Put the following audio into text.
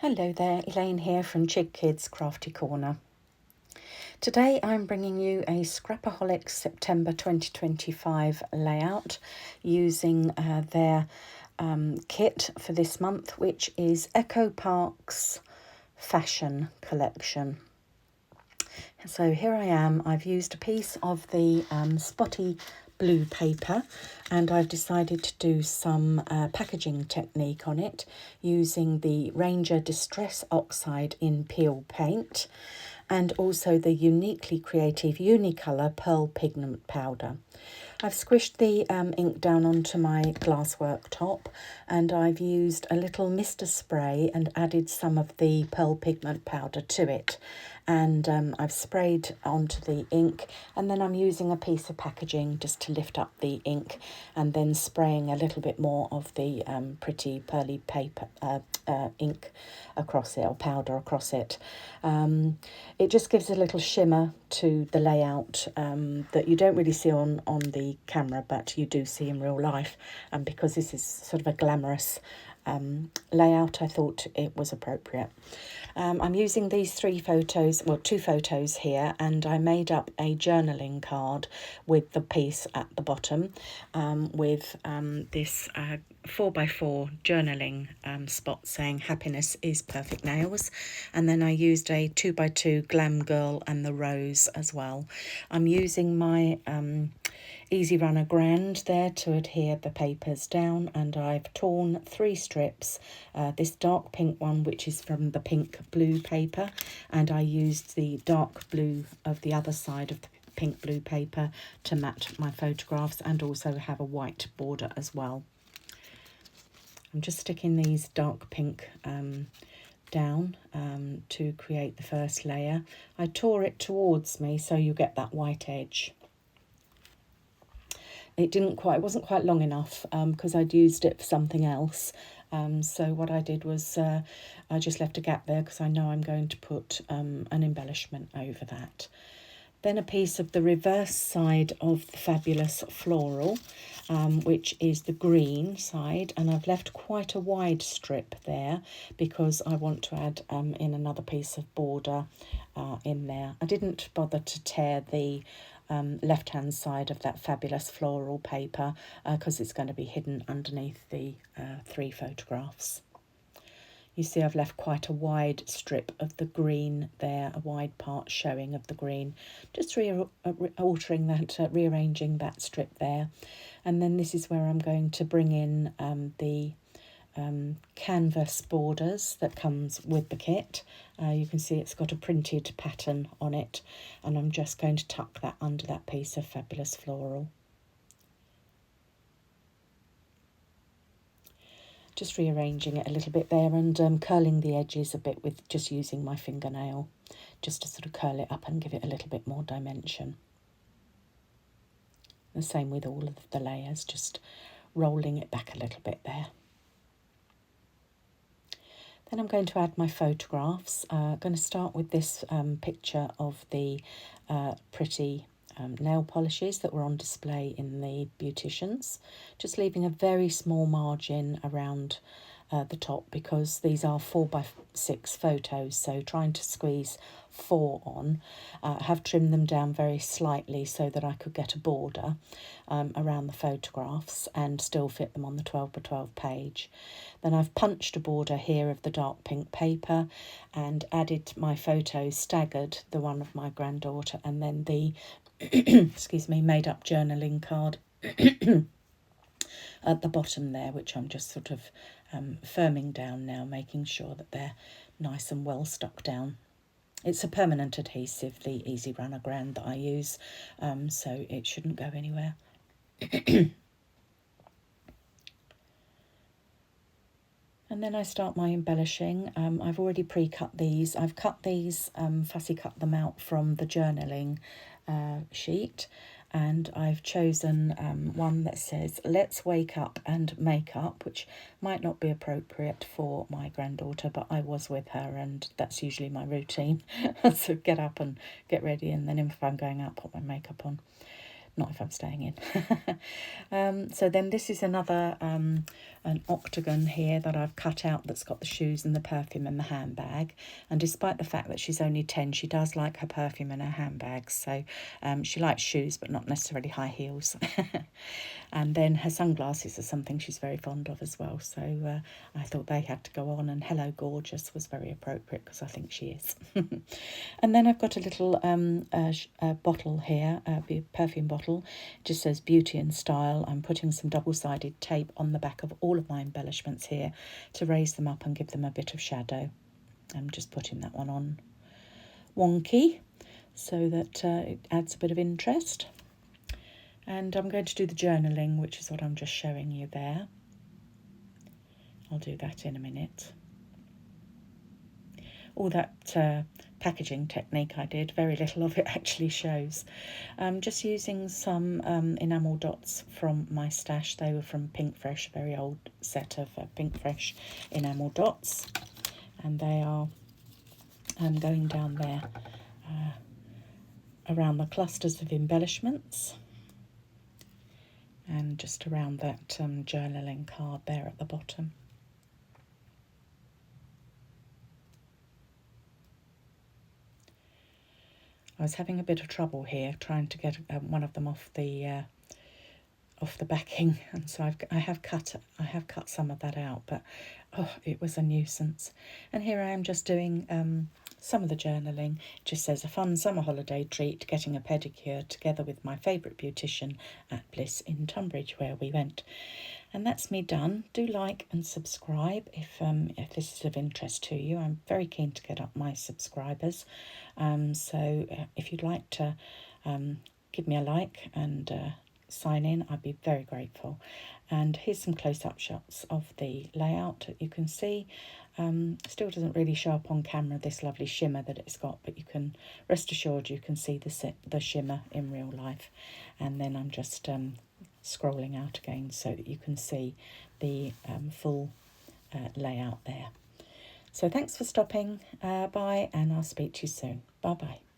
Hello there, Elaine here from Chig Kids Crafty Corner. Today I'm bringing you a Scrapaholix September 2025 layout using their kit for this month, which is Echo Park's Fashion Collection. So here I am. I've used a piece of the spotty blue paper and I've decided to do some packaging technique on it using the Ranger Distress Oxide in Peel Paint and also the uniquely creative Unicolor Pearl Pigment Powder. I've squished the ink down onto my glasswork top and I've used a little mister spray and added some of the pearl pigment powder to it. And I've sprayed onto the ink and then I'm using a piece of packaging just to lift up the ink and then spraying a little bit more of the pretty pearly paper ink across it, or powder across it. It just gives a little shimmer to the layout that you don't really see on the camera, but you do see in real life. And because this is sort of a glamorous layout, I thought it was appropriate. I'm using these two photos here, and I made up a journaling card with the piece at the bottom with this 4x4 journaling spot saying happiness is perfect nails, and then I used a 2x2 glam girl and the rose as well. I'm using my Easy Runner Grand there to adhere the papers down, and I've torn 3 strips, this dark pink one which is from the pink blue paper, and I used the dark blue of the other side of the pink blue paper to match my photographs and also have a white border as well. I'm just sticking these dark pink down to create the first layer. I tore it towards me so you get that white edge. It wasn't quite long enough because I'd used it for something else. So what I did was I just left a gap there because I know I'm going to put an embellishment over that. Then a piece of the reverse side of the Fabulous Floral, which is the green side, and I've left quite a wide strip there because I want to add in another piece of border in there. I didn't bother to tear the left-hand side of that Fabulous Floral paper because it's going to be hidden underneath the 3 photographs. You see I've left quite a wide strip of the green there, a wide part showing of the green. Just rearranging that strip there. And then this is where I'm going to bring in the canvas borders that comes with the kit. You can see it's got a printed pattern on it, and I'm just going to tuck that under that piece of Fabulous Floral. Just rearranging it a little bit there and curling the edges a bit with just using my fingernail, just to sort of curl it up and give it a little bit more dimension. The same with all of the layers, just rolling it back a little bit there. Then I'm going to add my photographs. I'm going to start with this picture of the pretty nail polishes that were on display in the beauticians, just leaving a very small margin around the top because these are 4x6 photos, so trying to squeeze 4 on. Have trimmed them down very slightly so that I could get a border around the photographs and still fit them on the 12x12 page. Then I've punched a border here of the dark pink paper and added my photos staggered, the one of my granddaughter and then the excuse me, made up journaling card at the bottom there, which I'm just sort of firming down now, making sure that they're nice and well stuck down. It's a permanent adhesive, the Easy Runner Grand that I use, so it shouldn't go anywhere. And then I start my embellishing. I've already pre-cut these. I've cut these, fussy cut them out from the journaling sheet, and I've chosen one that says let's wake up and make up, which might not be appropriate for my granddaughter, but I was with her and that's usually my routine. So get up and get ready, and then if I'm going out, put my makeup on. not if I'm staying in. So then this is another an octagon here that I've cut out that's got the shoes and the perfume and the handbag. And despite the fact that she's only 10, she does like her perfume and her handbags. So she likes shoes, but not necessarily high heels. And then her sunglasses are something she's very fond of as well. So I thought they had to go on, and Hello Gorgeous was very appropriate because I think she is. And then I've got a little bottle here, a perfume bottle. It just says Beauty and Style. I'm putting some double-sided tape on the back of all of my embellishments here to raise them up and give them a bit of shadow. I'm just putting that one on wonky so that it adds a bit of interest. And I'm going to do the journaling, which is what I'm just showing you there. I'll do that in a minute. All that packaging technique I did, very little of it actually shows. Just using some enamel dots from my stash. They were from Pink Fresh, a very old set of Pink Fresh enamel dots. And they are going down there around the clusters of embellishments. And just around that journaling card there at the bottom. I was having a bit of trouble here trying to get one of them off the backing, and so I have cut some of that out, but oh, it was a nuisance. And here I am just doing some of the journaling. It just says, a fun summer holiday treat, getting a pedicure together with my favourite beautician at Bliss in Tunbridge, where we went. And that's me done. Do like and subscribe if this is of interest to you. I'm very keen to get up my subscribers. So if you'd like to give me a like and sign in, I'd be very grateful. And here's some close-up shots of the layout that you can see. Still doesn't really show up on camera, this lovely shimmer that it's got, but you can rest assured you can see the shimmer in real life. And then I'm just scrolling out again so that you can see the full layout there. So thanks for stopping by, and I'll speak to you soon. Bye bye.